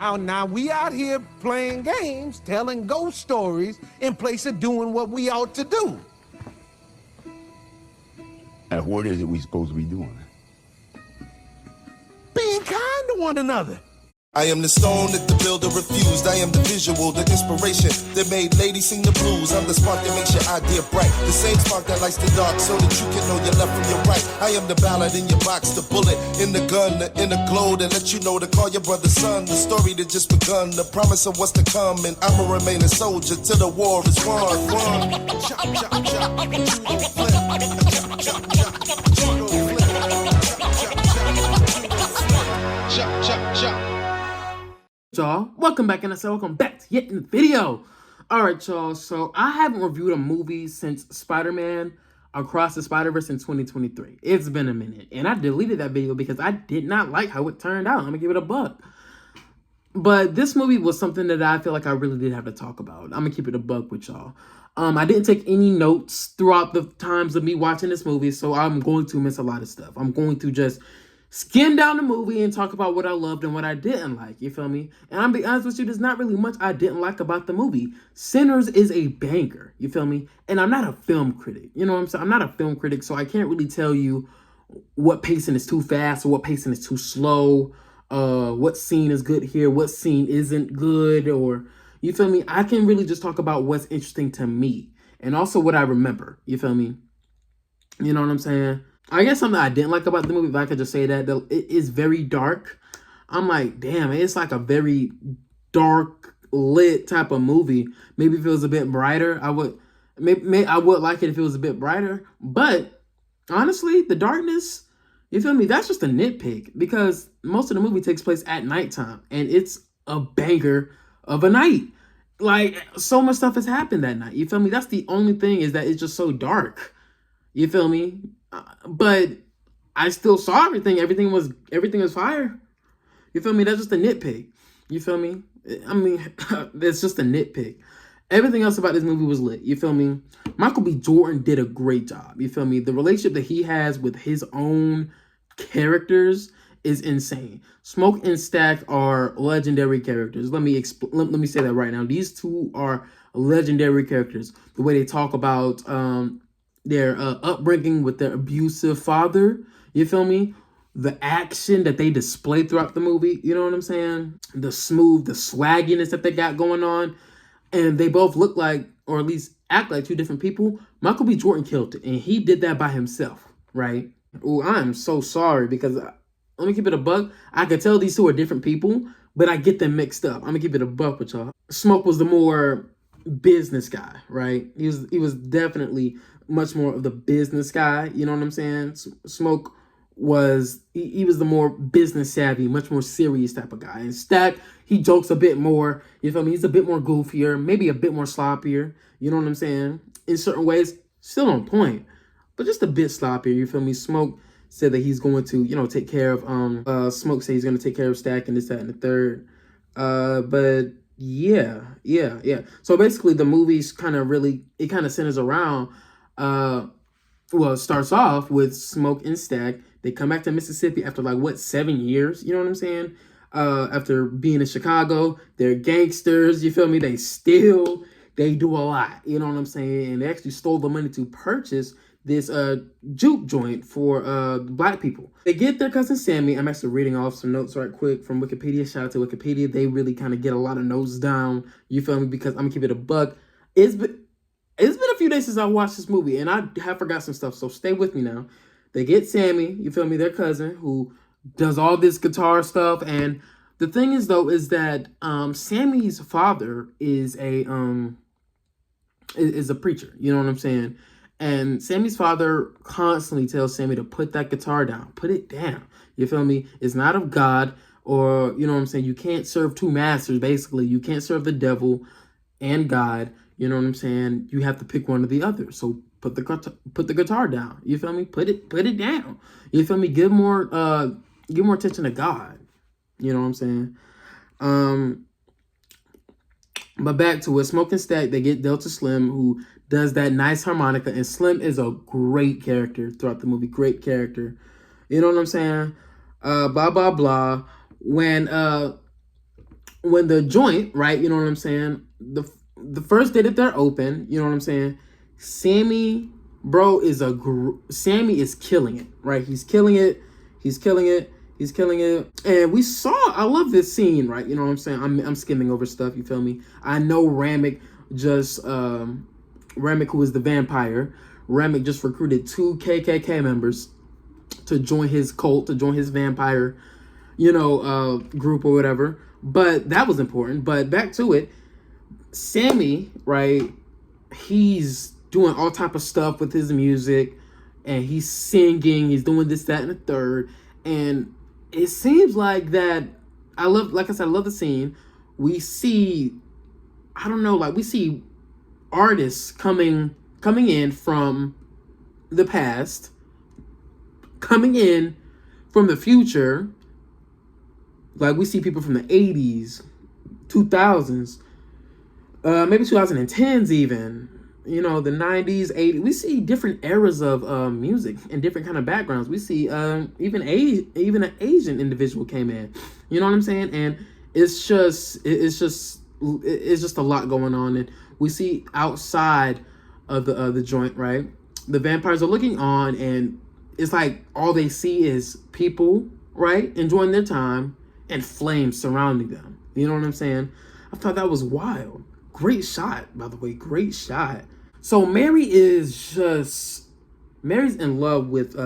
Now we out here playing games, telling ghost stories in place of doing what we ought to do. And what is it we supposed to be doing? Being kind to one another. I am the stone that the builder refused. I am the visual, the inspiration that made ladies sing the blues. I'm the spark that makes your idea bright. The same spark that lights the dark so that you can know your left from your right. I am the ballad in your box, the bullet in the gun, the inner glow that let you know to call your brother son. The story that just begun, the promise of what's to come. And I'ma remain a soldier till the war is won. Chop, chop, chop, judo flip. Chop, chop, chop, judo flip. Chop, chop, chop. Y'all, welcome back, and I said welcome back to yet another video. Alright, y'all, so I haven't reviewed a movie since Spider-Man Across the Spider-Verse in 2023. It's been a minute, and I deleted that video because I did not like how it turned out. I'm gonna give it a buck. But this movie was something that I feel like I really did have to talk about. I'm gonna keep it a buck with y'all. I didn't take any notes throughout the times of me watching this movie, so I'm going to miss a lot of stuff. I'm going to just skim down the movie and talk about what I loved and what I didn't like, you feel me? And I'm be honest with you, there's not really much I didn't like about the movie. Sinners is a banger, you feel me? And I'm not a film critic, you know what I'm saying? I'm not a film critic, so I can't really tell you what pacing is too fast or what pacing is too slow, what scene is good here, what scene isn't good, or, you feel me? I can really just talk about what's interesting to me and also what I remember, you feel me? You know what I'm saying? I guess something I didn't like about the movie, if I could just say that, though, it is very dark. I'm like, damn, it's like a very dark lit type of movie. Maybe if it was a bit brighter, I would like it if it was a bit brighter. But honestly, the darkness, you feel me? That's just a nitpick because most of the movie takes place at nighttime, and it's a banger of a night. Like, so much stuff has happened that night. You feel me? That's the only thing, is that it's just so dark. You feel me? But I still saw everything. Everything was fire. You feel me? That's just a nitpick. You feel me? I mean, it's just a nitpick. Everything else about this movie was lit. You feel me? Michael B. Jordan did a great job. You feel me? The relationship that he has with his own characters is insane. Smoke and Stack are legendary characters. Let me say that right now. These two are legendary characters. The way they talk about their upbringing with their abusive father, you feel me? The action that they display throughout the movie, you know what I'm saying? The swagginess that they got going on. And they both look like, or at least act like, two different people. Michael B. Jordan killed it, and he did that by himself, right? Oh, I am so sorry because, let me keep it a buck. I could tell these two are different people, but I get them mixed up. I'm gonna keep it a buck with y'all. Smoke was the more business guy, right? He was definitely much more of the business guy, you know what I'm saying? Smoke was, he was the more business savvy, much more serious type of guy. And Stack, he jokes a bit more, you feel me? He's a bit more goofier, maybe a bit more sloppier, you know what I'm saying? In certain ways, still on point, but just a bit sloppier, you feel me? Smoke said that he's going to, you know, take care of, Smoke said he's going to take care of Stack and this, that, and the third. But yeah. So basically the movie's kind of centers around, it starts off with Smoke and Stack. They come back to Mississippi after 7 years, you know what I'm saying? After being in Chicago, they're gangsters, you feel me? They steal, they do a lot, you know what I'm saying? And they actually stole the money to purchase this juke joint for black people. They get their cousin Sammy. I'm actually reading off some notes right quick from Wikipedia. Shout out to Wikipedia. They really kind of get a lot of notes down, you feel me? Because I'm gonna keep it a buck. It's been a few days since I watched this movie, and I have forgot some stuff, so stay with me now. They get Sammy, you feel me, their cousin, who does all this guitar stuff, and the thing is, though, is that Sammy's father is a preacher, you know what I'm saying? And Sammy's father constantly tells Sammy to put that guitar down, put it down, you feel me? It's not of God, or, you know what I'm saying, you can't serve two masters, basically. You can't serve the devil and God. You know what I'm saying? You have to pick one or the other. So put the guitar down. You feel me? Put it down. You feel me? Give more attention to God. You know what I'm saying? But back to it. Smoke and Stack, they get Delta Slim, who does that nice harmonica, and Slim is a great character throughout the movie. Great character. You know what I'm saying? Blah blah blah. When when the joint, right, you know what I'm saying, the first day that they're open, you know what I'm saying, Sammy, bro, Sammy is killing it, right? He's killing it. He's killing it. He's killing it. And I love this scene, right? You know what I'm saying? I'm skimming over stuff, you feel me? I know Ramek, who is the vampire, Ramek just recruited 2 KKK members to join his cult, to join his vampire, group or whatever. But that was important. But back to it, Sammy, right? He's doing all type of stuff with his music, and he's singing. He's doing this, that, and the third. And it seems like that. I love the scene. We see, we see artists coming in from the past, coming in from the future. Like, we see people from the 80s, 2000s, maybe 2010s even, the 90s, 80s. We see different eras of music and different kind of backgrounds. We see even an Asian individual came in. You know what I'm saying? And it's just a lot going on. And we see outside of the joint, right? The vampires are looking on, and it's like all they see is people, right, enjoying their time, and flames surrounding them. You know what I'm saying? I thought that was wild. Great shot, by the way. Great shot. So Mary's in love with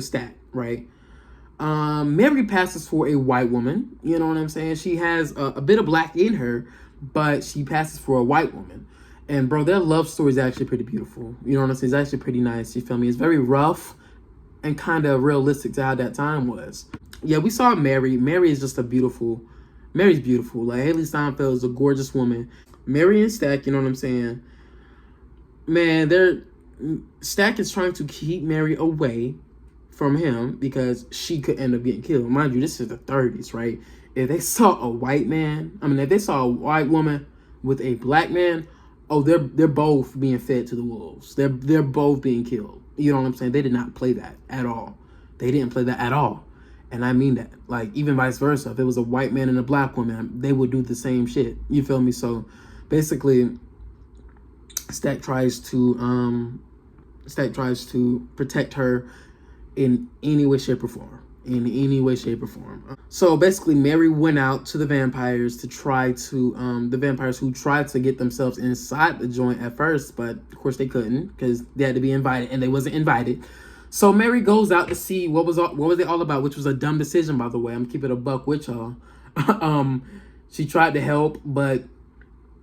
Stack, right? Mary passes for a white woman. You know what I'm saying? She has a bit of black in her, but she passes for a white woman. And bro, their love story is actually pretty beautiful. You know what I'm saying? It's actually pretty nice. You feel me? It's very rough and kind of realistic to how that time was. Yeah, we saw Mary. Mary is just Mary's beautiful. Like, Haley Steinfeld is a gorgeous woman. Mary and Stack, you know what I'm saying? Man, Stack is trying to keep Mary away from him because she could end up getting killed. Mind you, this is the 30s, right? If they saw a white woman with a black man, oh, they're both being fed to the wolves. They're both being killed. You know what I'm saying? They did not play that at all. They didn't play that at all. And I mean that. Like, even vice versa. If it was a white man and a black woman, they would do the same shit. You feel me? So basically, Stack tries to protect her in any way, shape, or form. So basically, Mary went out to the vampires to try to the vampires who tried to get themselves inside the joint at first, but of course they couldn't because they had to be invited, and they wasn't invited. So Mary goes out to see what was it all about, which was a dumb decision, by the way. I'm keeping it a buck with y'all. She tried to help, but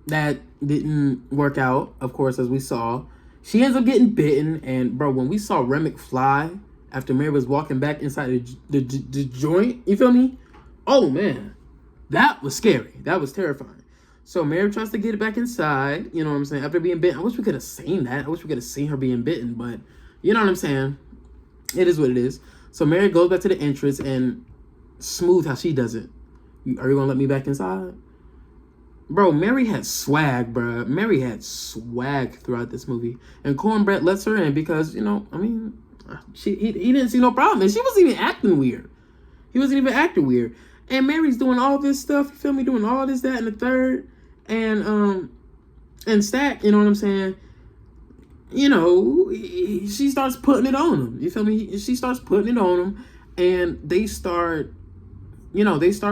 that didn't work out, of course, as we saw. She ends up getting bitten, and bro, when we saw Ramek fly after Mary was walking back inside the joint, you feel me? Oh man, that was scary. That was terrifying. So Mary tries to get it back inside, you know what I'm saying, after being bitten. I wish we could have seen that. I wish we could have seen her being bitten, but you know what I'm saying? It is what it is. So Mary goes back to the entrance, and smooth how she does it. Are you gonna let me back inside? Bro, Mary had swag, bro. Mary had swag throughout this movie. And Cornbread lets her in because, he didn't see no problem. And she wasn't even acting weird. He wasn't even acting weird. And Mary's doing all this stuff, you feel me? Doing all this, that, and the third. And Stack, you know what I'm saying? She starts putting it on him. You feel me? She starts putting it on him, and they start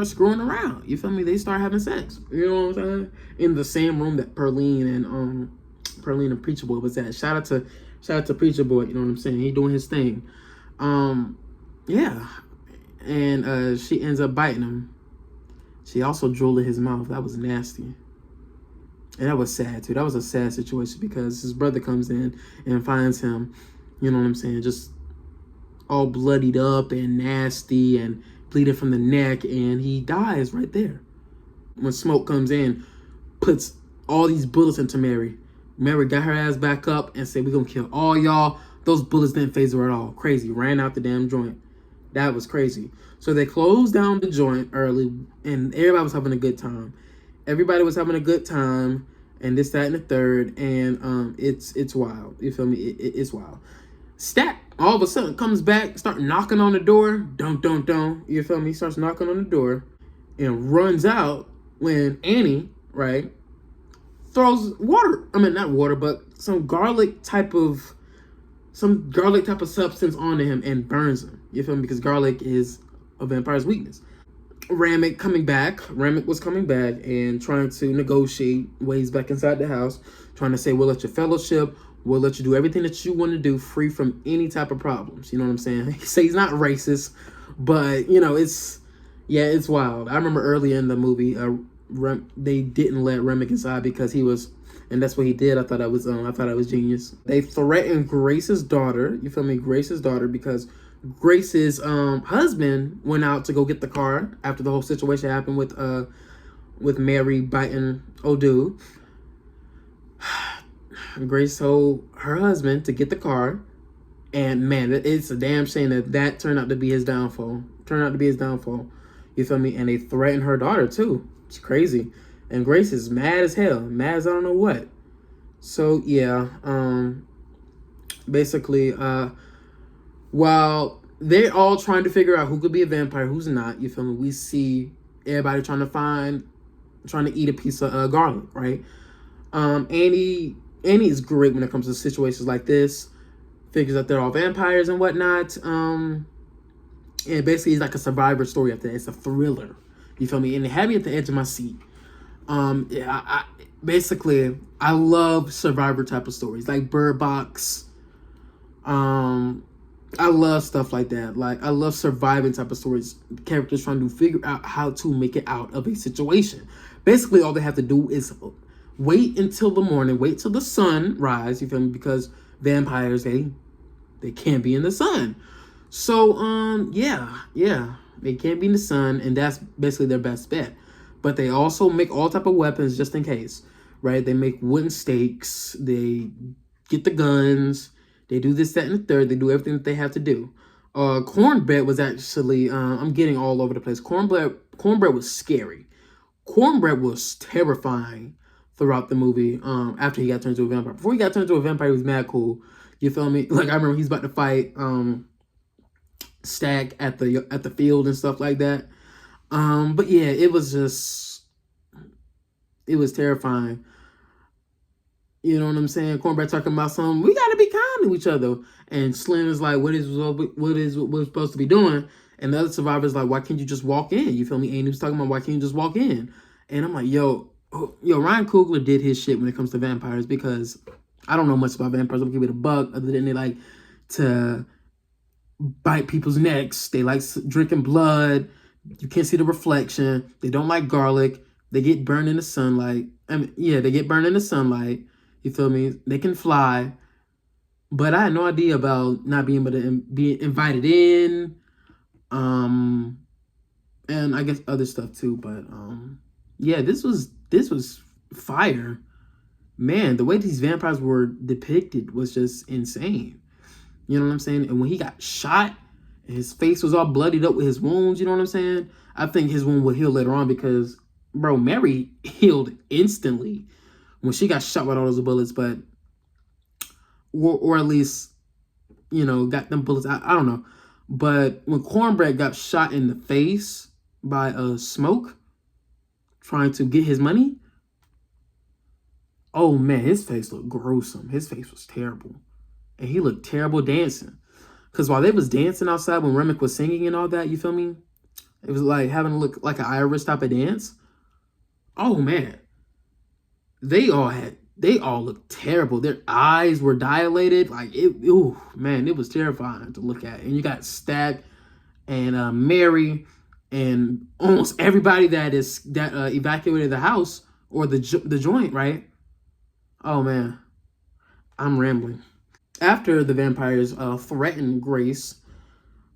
screwing around. You feel me? They start having sex. You know what I'm saying? In the same room that Pearline and Preacher Boy was at. Shout out to Preacher Boy. You know what I'm saying? He doing his thing. Yeah, and she ends up biting him. She also drooled in his mouth. That was nasty. And that was sad, too. That was a sad situation because his brother comes in and finds him, you know what I'm saying, just all bloodied up and nasty and bleeding from the neck, and he dies right there. When Smoke comes in, puts all these bullets into Mary. Mary got her ass back up and said, "We're going to kill all y'all." Those bullets didn't phase her at all. Crazy. Ran out the damn joint. That was crazy. So they closed down the joint early, and everybody was having a good time. Everybody was having a good time, and this, that, and the third, and it's wild. You feel me? It's wild. Stack all of a sudden comes back, start knocking on the door. Don't. You feel me? Starts knocking on the door, and runs out when Annie, right, throws water. I mean, not water, but some garlic type of substance onto him and burns him. You feel me? Because garlic is a vampire's weakness. Ramek was coming back and trying to negotiate ways back inside the house, trying to say, we'll let you fellowship, we'll let you do everything that you want to do, free from any type of problems. You know what I'm saying? He say he's not racist, but you know, it's wild. I remember earlier in the movie, they didn't let Ramek inside because he was, and that's what he did. I thought I was genius. They threatened Grace's daughter. You feel me? Grace's daughter, because Grace's husband went out to go get the car after the whole situation happened with Mary biting Odu. Grace told her husband to get the car, and man, it's a damn shame that turned out to be his downfall. You feel me? And they threatened her daughter too. It's crazy. And Grace is mad as hell, mad as I don't know what. So yeah, basically, while they're all trying to figure out who could be a vampire, who's not, you feel me? We see everybody trying to eat a piece of garlic, right? Annie is great when it comes to situations like this. Figures out they're all vampires and whatnot. And basically, it's like a survivor story after that. It's a thriller. You feel me? And it had me at the edge of my seat. Basically, I love survivor type of stories, like Bird Box. I love stuff like that. Like, I love surviving type of stories. Characters trying to figure out how to make it out of a situation. Basically, all they have to do is wait until the morning, wait till the sun rise, you feel me? Because vampires, they can't be in the sun. So, yeah, they can't be in the sun, and that's basically their best bet. But they also make all type of weapons just in case, right? They make wooden stakes, they get the guns, they do this, that, and the third. They do everything that they have to do. Cornbread was actually, I'm getting all over the place. Cornbread was scary. Cornbread was terrifying throughout the movie after he got turned into a vampire. Before he got turned into a vampire, he was mad cool. You feel me? Like, I remember he's about to fight Stack at the field and stuff like that. But yeah, it was terrifying. You know what I'm saying? Cornbread talking about something, we gotta be kind to each other. And Slim is like, what what we're supposed to be doing? And the other survivor's like, why can't you just walk in? You feel me? And he was talking about, why can't you just walk in? And I'm like, yo, Ryan Coogler did his shit when it comes to vampires, because I don't know much about vampires. I'm gonna give it a buck, other than they like to bite people's necks. They like drinking blood. You can't see the reflection. They don't like garlic. They get burned in the sunlight. They get burned in the sunlight. You feel me? They can fly. But I had no idea about not being able to be invited in. And I guess other stuff too. But yeah, this was fire. Man, the way these vampires were depicted was just insane. You know what I'm saying? And when he got shot, and his face was all bloodied up with his wounds, you know what I'm saying? I think his wound would heal later on because, bro, Mary healed instantly when she got shot with all those bullets, but, or at least, you know, got them bullets. I don't know. But when Cornbread got shot in the face by Smoke, trying to get his money, oh man, his face looked gruesome. His face was terrible. And he looked terrible dancing. Because while they was dancing outside when Ramek was singing and all that, you feel me? It was like having to look like an Irish type of dance. Oh man. They all looked terrible. Their eyes were dilated. Like, ooh, man, it was terrifying to look at. And you got Stack and Mary and almost everybody that evacuated the house or the joint, right? Oh man, I'm rambling. After the vampires threaten Grace,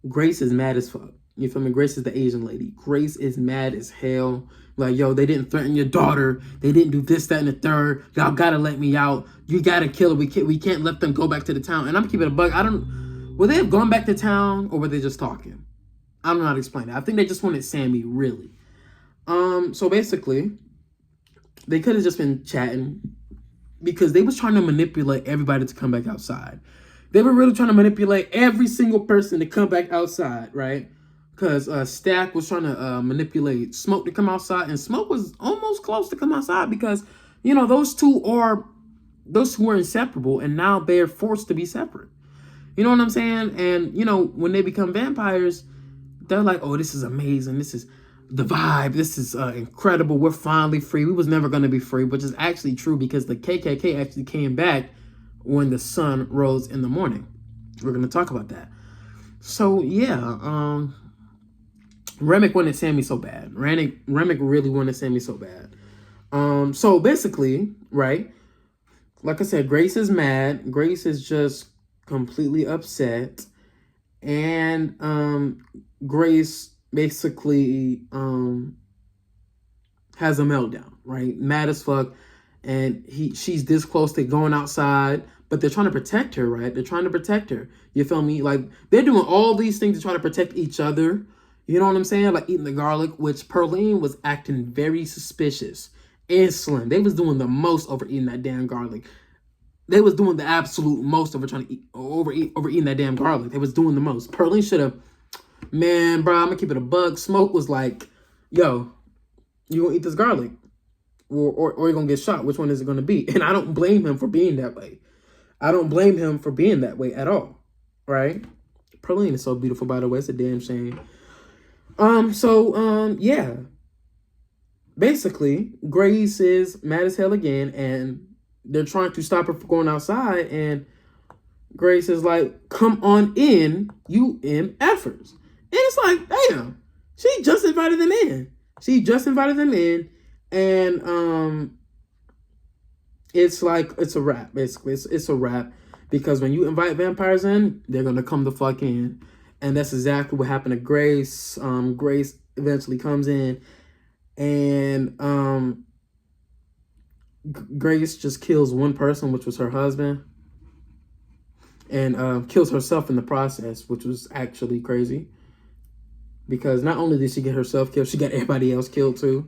Grace is mad as fuck. You feel me? Grace is the Asian lady. Grace is mad as hell. Like, yo, they didn't threaten your daughter. They didn't do this, that, and the third. Y'all gotta let me out. You gotta kill her. We can't let them go back to the town. And I'm keeping it a bug. Would they have gone back to town, or were they just talking? I don't know how to explain it. I think they just wanted Sammy, really. So basically, they could have just been chatting, because they was trying to manipulate everybody to come back outside. They were really trying to manipulate every single person to come back outside, right? because Stack was trying to manipulate Smoke to come outside, and Smoke was almost close to come outside because, you know, those two were inseparable, and now they're forced to be separate. You know what I'm saying? And, you know, when they become vampires, they're like, oh, this is amazing. This is the vibe. This is incredible. We're finally free. We was never going to be free, which is actually true because the KKK actually came back when the sun rose in the morning. We're going to talk about that. So, yeah, Remick wanted Sammy so bad. Remick really wanted Sammy so bad. So basically, right, like I said, Grace is mad. Grace is just completely upset. And Grace basically has a meltdown, right? Mad as fuck. And she's this close to going outside, but they're trying to protect her, right? They're trying to protect her. You feel me? Like, they're doing all these things to try to protect each other. You know what I'm saying? Like eating the garlic, which Pearline was acting very suspicious. And Slim, they was doing the most over eating that damn garlic. They was doing the absolute most over trying to over eating that damn garlic. They was doing the most. Pearline should have, man, bro, I'm gonna keep it a bug. Smoke was like, yo, you gonna eat this garlic? Or you're gonna get shot. Which one is it gonna be? And I don't blame him for being that way. I don't blame him for being that way at all. Right? Pearline is so beautiful, by the way. It's a damn shame. Yeah. Basically, Grace is mad as hell again, and they're trying to stop her from going outside, and Grace is like, come on in, you MFers. And it's like, damn, she just invited them in. And it's like, it's a wrap, basically. It's a wrap, because when you invite vampires in, they're gonna come the fuck in. And that's exactly what happened to Grace. Grace eventually comes in, and Grace just kills one person, which was her husband, and kills herself in the process, which was actually crazy. Because not only did she get herself killed, she got everybody else killed too.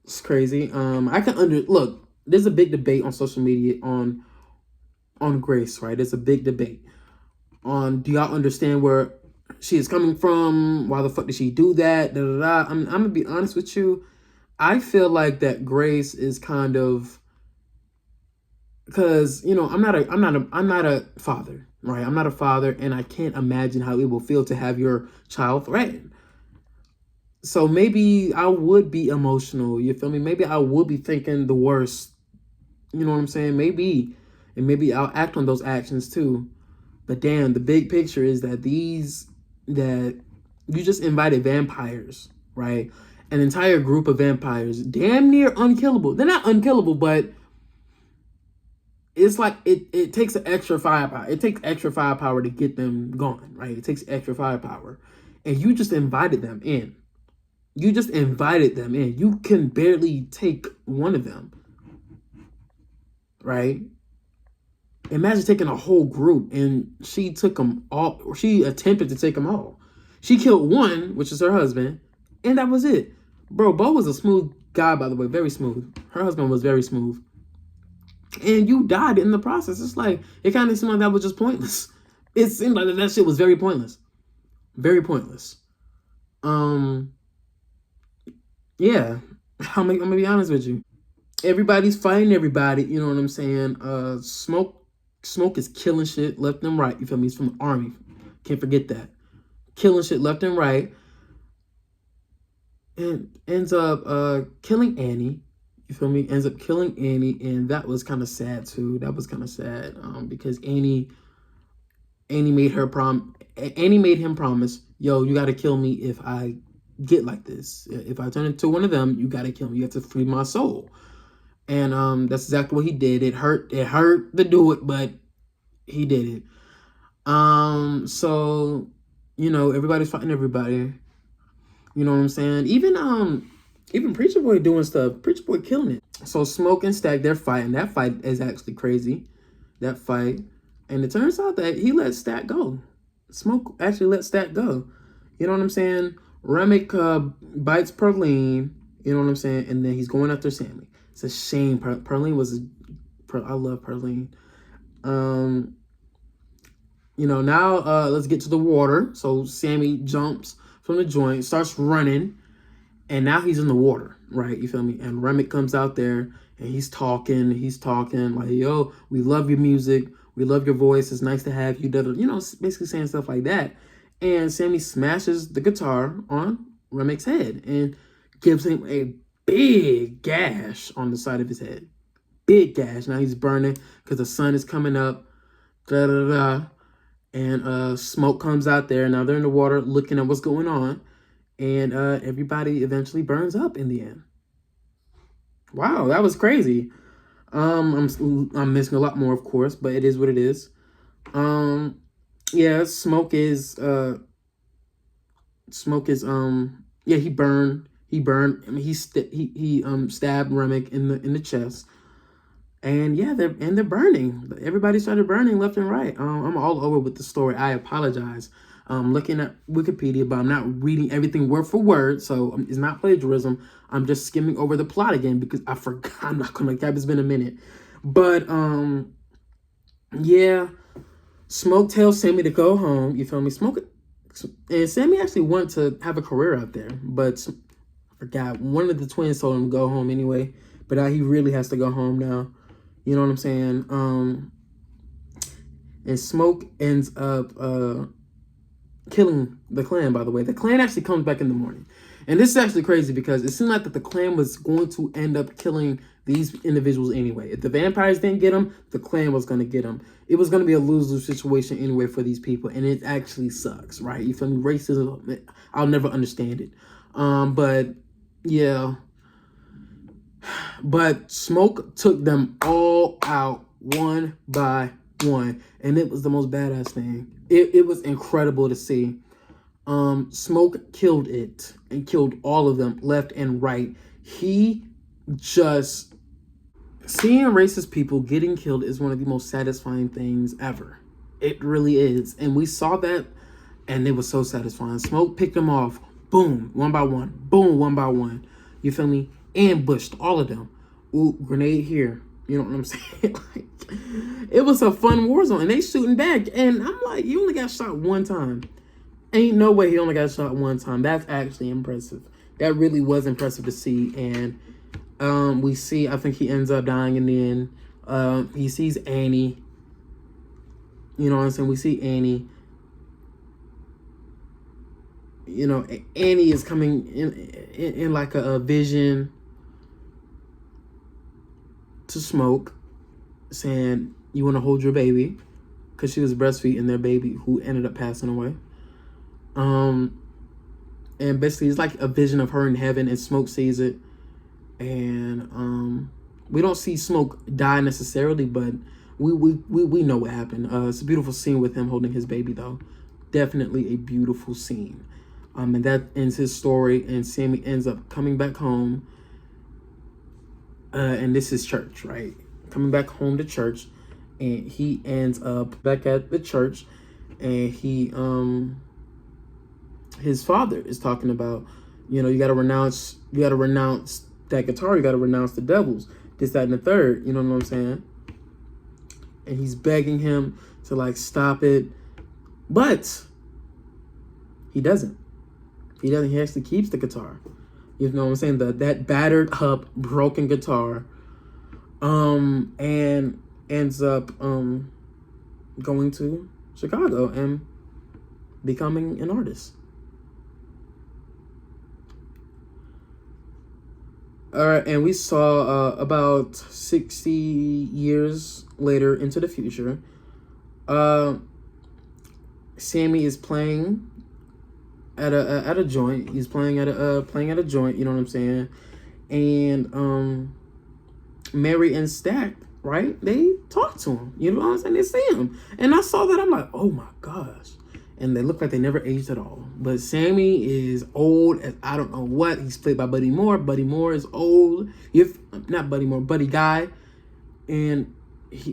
It's crazy. Look, there's a big debate on social media on Grace, right? There's a big debate on, do y'all understand where she is coming from? Why the fuck did she do that? I'm gonna be honest with you. I feel like that Grace is kind of, because, you know, I'm not a father, right? I'm not a father, and I can't imagine how it will feel to have your child threatened. So maybe I would be emotional, you feel me? Maybe I would be thinking the worst, you know what I'm saying? Maybe I'll act on those actions too. But damn, the big picture is that that you just invited vampires, right? An entire group of vampires, damn near unkillable. They're not unkillable, but it's like it takes an extra firepower. It takes extra firepower to get them going, right? It takes extra firepower. And you just invited them in. You can barely take one of them, right? Imagine taking a whole group, and she took them all, or she attempted to take them all. She killed one, which is her husband, and that was it. Bro, Bo was a smooth guy, by the way, very smooth. Her husband was very smooth. And you died in the process. It's like, it kind of seemed like that was just pointless. It seemed like that shit was very pointless. Very pointless. Yeah, I'm gonna be honest with you. Everybody's fighting everybody, you know what I'm saying? Smoke is killing shit left and right. You feel me? He's from the army. Can't forget that. Killing shit left and right. And ends up killing Annie. You feel me? Ends up killing Annie. And that was kind of sad too. That was kind of sad. Because Annie made him promise, yo, you gotta kill me if I get like this. If I turn into one of them, you gotta kill me. You have to free my soul. And that's exactly what he did. It hurt to do it, but he did it. So, you know, everybody's fighting everybody. You know what I'm saying? Even Preacher Boy doing stuff. Preacher Boy killing it. So Smoke and Stack, they're fighting. That fight is actually crazy. That fight. And it turns out that he let Stack go. Smoke actually let Stack go. You know what I'm saying? Remick bites Pearline. You know what I'm saying? And then he's going after Sammy. It's a shame. Pearline was... I love Pearline. now let's get to the water. So Sammy jumps from the joint, starts running, and now he's in the water, right? You feel me? And Remick comes out there and he's talking like, yo, we love your music. We love your voice. It's nice to have you. Basically saying stuff like that. And Sammy smashes the guitar on Remick's head and gives him a big gash on the side of his head. Big gash. Now he's burning because the sun is coming up. And Smoke comes out there. Now they're in the water looking at what's going on. And everybody eventually burns up in the end. Wow, that was crazy. I'm missing a lot more, of course, but it is what it is. Yeah, Smoke is yeah, he burned. I mean, he stabbed Remick in the chest. And yeah, they're burning. Everybody started burning left and right. I'm all over with the story. I apologize. Looking at Wikipedia, but I'm not reading everything word for word, so it's not plagiarism. I'm just skimming over the plot again because I forgot. I'm not gonna cap. It's been a minute, but yeah. Smoke tells Sammy to go home. You feel me? And Sammy actually wanted to have a career out there, but I forgot. One of the twins told him to go home anyway, but now he really has to go home now. You know what I'm saying? And Smoke ends up killing the clan, by the way. The clan actually comes back in the morning. And this is actually crazy because it seemed like that the clan was going to end up killing these individuals anyway. If the vampires didn't get them, the clan was going to get them. It was going to be a lose-lose situation anyway for these people. And it actually sucks, right? You feel me? Racism, I'll never understand it. But yeah. But Smoke took them all out one by one. And it was the most badass thing. It was incredible to see. Smoke killed it and killed all of them left and right. He just... Seeing racist people getting killed is one of the most satisfying things ever. It really is. And we saw that and it was so satisfying. Smoke picked them off. Boom, one by one. Boom, one by one. You feel me? Ambushed all of them. Ooh, grenade here. You know what I'm saying? Like, it was a fun war zone. And they shooting back. And I'm like, you only got shot one time. Ain't no way he only got shot one time. That's actually impressive. That really was impressive to see. And we see, I think he ends up dying in the end. He sees Annie. You know what I'm saying? We see Annie. You know, Annie is coming in like a vision to Smoke, saying, you want to hold your baby? Because she was breastfeeding their baby who ended up passing away. And basically it's like a vision of her in heaven, and Smoke sees it. And we don't see Smoke die necessarily, but we know what happened. It's a beautiful scene with him holding his baby, though. Definitely a beautiful scene. And that ends his story, and Sammy ends up coming back home. And this is church, right? Coming back home to church, and he ends up back at the church, and he his father is talking about, you know, you gotta renounce that guitar, you gotta renounce the devils, this, that, and the third, you know what I'm saying? And he's begging him to like stop it, but he doesn't. He actually keeps the guitar. You know what I'm saying? That battered up, broken guitar. And ends up going to Chicago and becoming an artist. All right, and we saw about 60 years later into the future, Sammy is playing at a joint. He's playing at a joint. You know what I'm saying? And Mary and Stack, right? They talk to him. You know what I'm saying? They see him, and I saw that. I'm like, oh my gosh. And they look like they never aged at all. But Sammy is old as I don't know what. He's played by Buddy Moore. Buddy Moore is old. Not Buddy Moore, Buddy Guy. And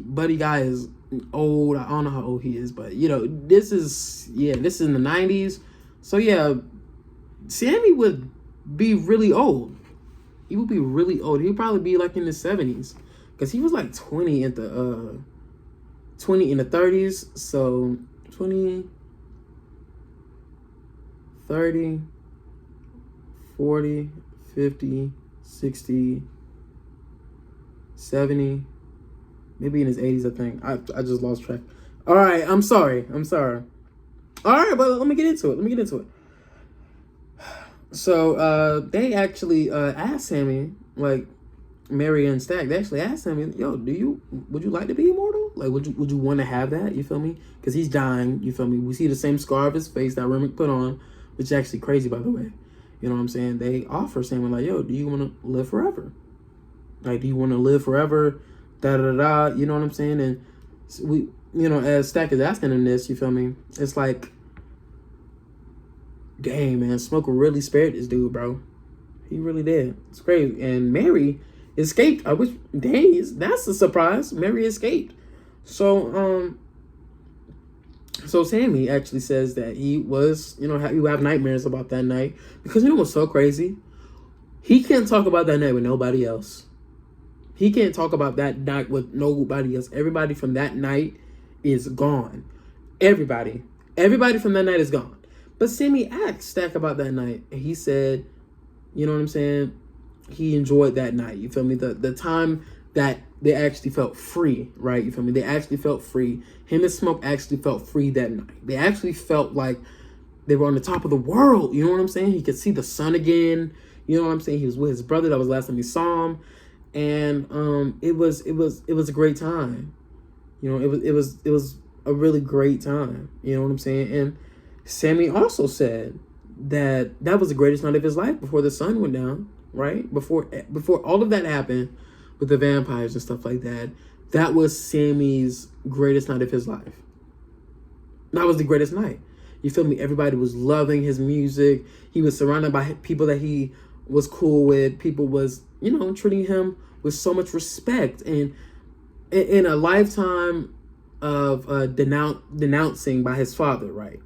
Buddy Guy is old. I don't know how old he is. But, you know, this is in the 90s. So, yeah, Sammy would be really old. He would be really old. He would probably be like in the 70s. Because he was like 20 in the 30s. So 20, 30, 40, 50, 60, 70, maybe in his 80s, I think. I just lost track. All right, I'm sorry. All right, but let me get into it. So they actually asked Sammy, like Mary and Stack, they actually asked Sammy, yo, would you like to be immortal? Like, would you want to have that? You feel me? Because he's dying. You feel me? We see the same scar of his face that Remick put on, which is actually crazy, by the way. You know what I'm saying? They offer Sammy, like, yo, do you want to live forever? Like, do you want to live forever? Da-da-da-da. You know what I'm saying? And we, you know, as Stack is asking him this, you feel me? It's like, dang, man, Smoke really spared this dude, bro. He really did. It's crazy. And Mary escaped. I wish, dang, that's a surprise. Mary escaped. So Sammy actually says that he was, you know, you have nightmares about that night. Because you know what's so crazy? He can't talk about that night with nobody else. He can't talk about that night with nobody else. Everybody from that night is gone. Everybody from that night is gone. But Sammy asked Stack about that night. And he said, you know what I'm saying? He enjoyed that night. You feel me? The time that they actually felt free, right? You feel me? They actually felt free. Him and Smoke actually felt free that night. They actually felt like they were on the top of the world. You know what I'm saying? He could see the sun again. You know what I'm saying? He was with his brother. That was the last time he saw him. And it was a great time. You know, it was a really great time. You know what I'm saying? And Sammy also said that was the greatest night of his life before the sun went down, right? Before all of that happened with the vampires and stuff like that, that was Sammy's greatest night of his life. That was the greatest night. You feel me? Everybody was loving his music. He was surrounded by people that he was cool with. People was, you know, treating him with so much respect. And in a lifetime of denouncing by his father, right?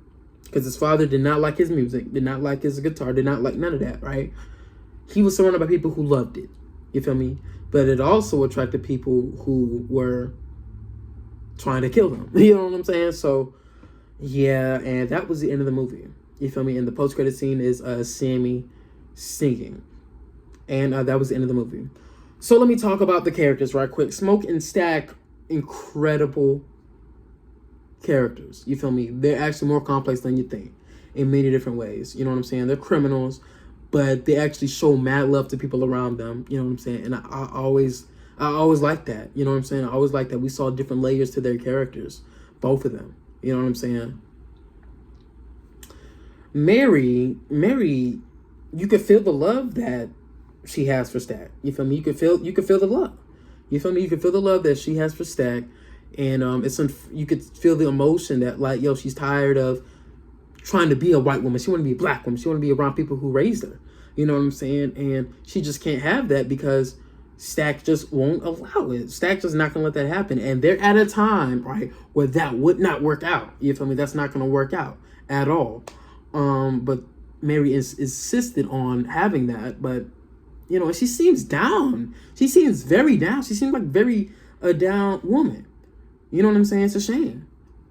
Because his father did not like his music, did not like his guitar, did not like none of that, right? He was surrounded by people who loved it. You feel me? But it also attracted people who were trying to kill him. You know what I'm saying? So, yeah, and that was the end of the movie. You feel me? And the post-credit scene is Sammy singing. And that was the end of the movie. So let me talk about the characters right quick. Smoke and Stack, incredible characters. You feel me? They're actually more complex than you think in many different ways. You know what I'm saying? They're criminals, but they actually show mad love to people around them. You know what I'm saying? And I always like that. You know what I'm saying? I always like that we saw different layers to their characters, both of them. You know what I'm saying? Mary, you could feel the love that she has for Stack. You feel me? You could feel the love. You feel me? You could feel the love that she has for Stack. And you could feel the emotion that, like, yo, she's tired of trying to be a white woman. She want to be a black woman. She want to be around people who raised her. You know what I'm saying? And she just can't have that because Stack just won't allow it. Stack just not going to let that happen. And they're at a time, right, where that would not work out. You feel me? That's not going to work out at all. But Mary insisted on having that. But, you know, she seems down. She seems very down. She seems like very a down woman. You know what I'm saying? It's a shame.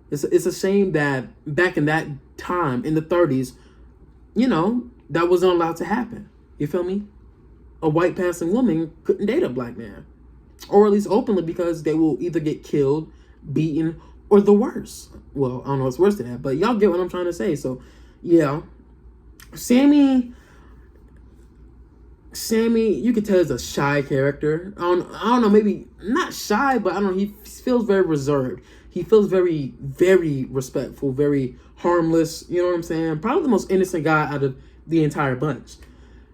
It's a shame that back in that time, in the 30s, you know, that wasn't allowed to happen. You feel me? A white passing woman couldn't date a black man. Or at least openly, because they will either get killed, beaten, or the worst. Well, I don't know what's worse than that, but y'all get what I'm trying to say. So, yeah. Sammy, you could tell is a shy character. I don't know, maybe not shy, but I don't know, he feels very reserved. He feels very, very respectful, very harmless. You know what I'm saying? Probably the most innocent guy out of the entire bunch.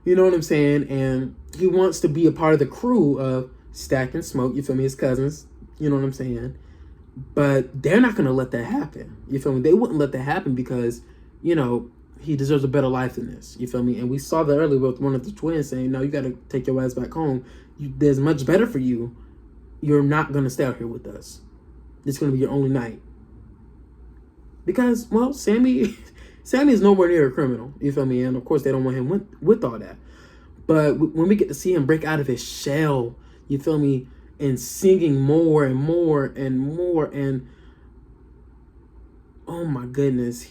You know what I'm saying? And he wants to be a part of the crew of Stack and Smoke. You feel me? His cousins. You know what I'm saying? But they're not going to let that happen. You feel me? They wouldn't let that happen because, you know, he deserves a better life than this. You feel me? And we saw that earlier with one of the twins saying, no, you got to take your ass back home. There's much better for you. You're not going to stay out here with us. It's going to be your only night. Because, well, Sammy is nowhere near a criminal. You feel me? And, of course, they don't want him with all that. But when we get to see him break out of his shell, you feel me, and singing more and more and more, and oh my goodness,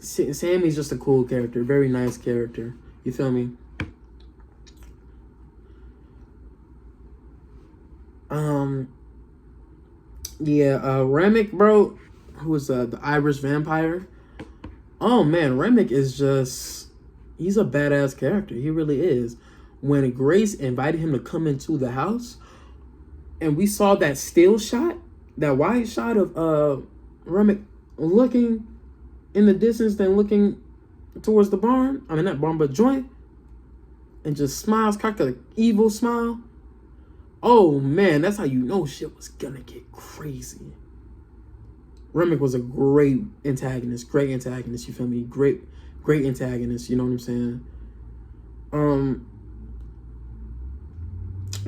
Sammy's just a cool character, very nice character. You feel me? Yeah, Remick, bro, who was the Irish vampire. Oh man, Remick is he's a badass character. He really is. When Grace invited him to come into the house, and we saw that still shot, that wide shot of Remick looking in the distance, then looking towards the barn. I mean, not barn, but joint, and just smiles, cocked an evil smile. Oh man, that's how you know shit was gonna get crazy. Remick was a great antagonist, you feel me? Great antagonist, you know what I'm saying?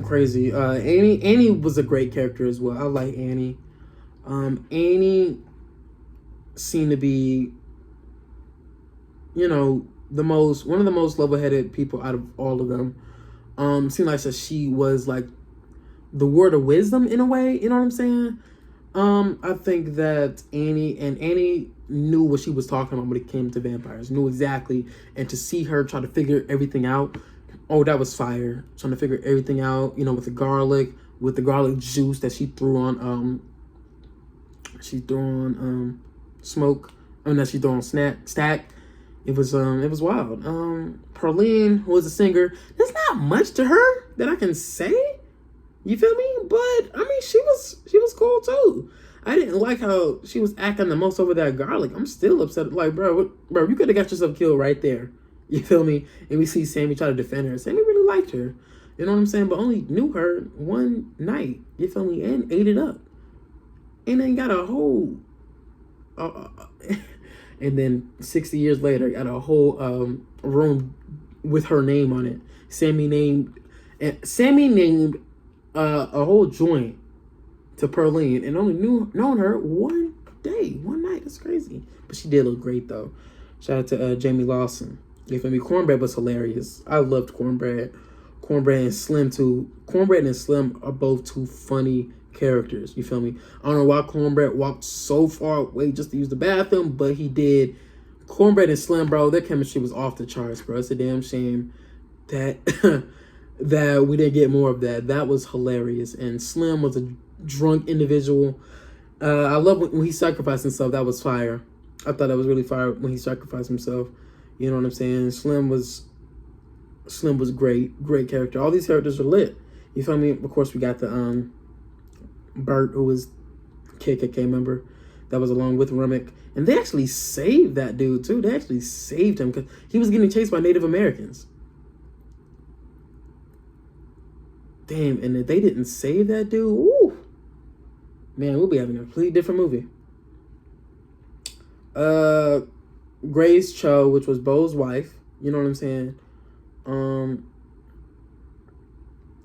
Crazy. Annie was a great character as well. I like Annie. Annie seemed to be, you know, one of the most level-headed people out of all of them. Seemed like that she was like the word of wisdom in a way, you know what I'm saying? I think that Annie knew what she was talking about when it came to vampires, knew exactly, and to see her try to figure everything out, oh, that was fire. Trying to figure everything out, you know, with the garlic juice that she threw on, smoke, and that she threw on stack. It was wild. Perline, who was a singer, there's not much to her that I can say. You feel me? But I mean, she was cool too. I didn't like how she was acting the most over that garlic. I'm still upset. Like, bro, you could have got yourself killed right there. You feel me? And we see Sammy try to defend her. Sammy really liked her. You know what I'm saying? But only knew her one night. You feel me? And ate it up. And then got a whole... and then 60 years later, got a whole room with her name on it. Sammy named a whole joint to Perline and only known her one night. That's crazy. But she did look great though. Shout out to Jamie Lawson. You feel me? Cornbread was hilarious. I loved Cornbread. Cornbread and Slim too. Cornbread and Slim are both two funny characters. You feel me? I don't know why Cornbread walked so far away just to use the bathroom, but he did. Cornbread and Slim, bro, their chemistry was off the charts, bro. It's a damn shame that that we didn't get more of that. That was hilarious. And Slim was a drunk individual. I love when he sacrificed himself. That was fire. I thought that was really fire when he sacrificed himself. You know what I'm saying? Slim was great character. All these characters are lit. You feel me? Of course, we got the Bert, who was KKK member, that was along with Remick, and they actually saved that dude too. They actually saved him because he was getting chased by Native Americans. Damn, and if they didn't save that dude, ooh, man, we'll be having a completely different movie. Grace Cho, which was Bo's wife, you know what I'm saying?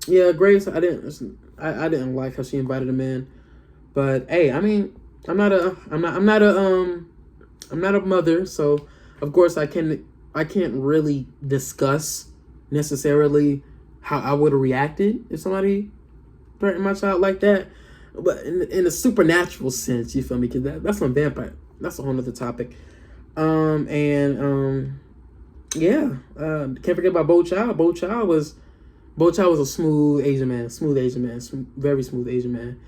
Yeah, Grace, I didn't like how she invited him in, but hey, I mean, I'm not a mother, so of course I can't really discuss necessarily how I would have reacted if somebody threatened my child like that, but in a supernatural sense, you feel me? Because that's on vampire. That's a whole nother topic. Yeah. Can't forget about Bo Child. Bo Child was a smooth Asian man. Very smooth Asian man.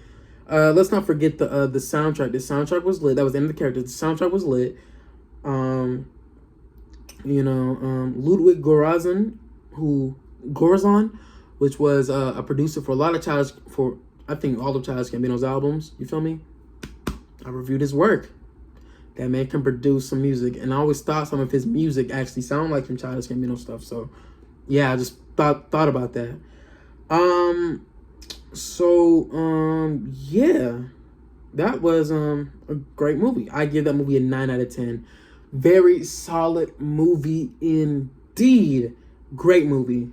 Let's not forget the soundtrack. The soundtrack was lit. That was the end of the character. The soundtrack was lit. Ludwig Göransson, which was a producer for a lot of I think all of Childish Gambino's albums. You feel me? I reviewed his work. That man can produce some music, and I always thought some of his music actually sound like some Childish Gambino stuff. So, yeah, I just thought about that. Yeah, that was a great movie. I give that movie a 9 out of 10. Very solid movie indeed. Great movie.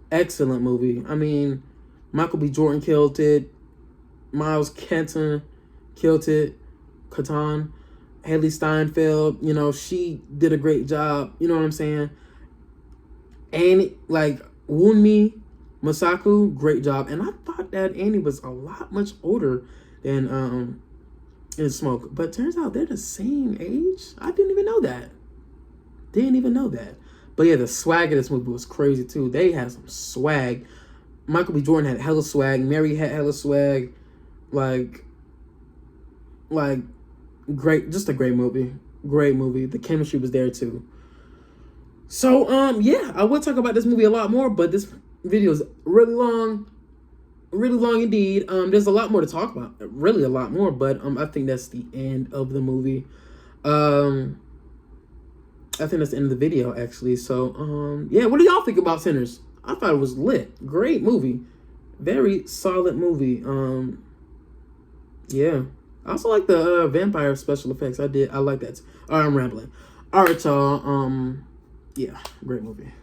Excellent movie. I mean, Michael B. Jordan killed it. Miles Kenton killed it. Catan. Haley Steinfeld, you know, she did a great job. You know what I'm saying? And like Wunmi Masaku, great job. And I thought that Annie was a lot much older than and Smoke. But turns out they're the same age. I didn't even know that. But yeah, the swag of this movie was crazy too. They had some swag. Michael B. Jordan had hella swag. Mary had hella swag. Like great, just a great movie. Great movie. The chemistry was there too. So, yeah, I will talk about this movie a lot more, but this video is really long indeed. There's a lot more to talk about, really a lot more, but I think that's the end of the movie. I think that's the end of the video, actually. So, yeah, what do y'all think about Sinners? I thought it was lit. Great movie. Very solid movie. Yeah. I also like the vampire special effects. I like that. All right, I'm rambling. All right, y'all. Yeah, great movie.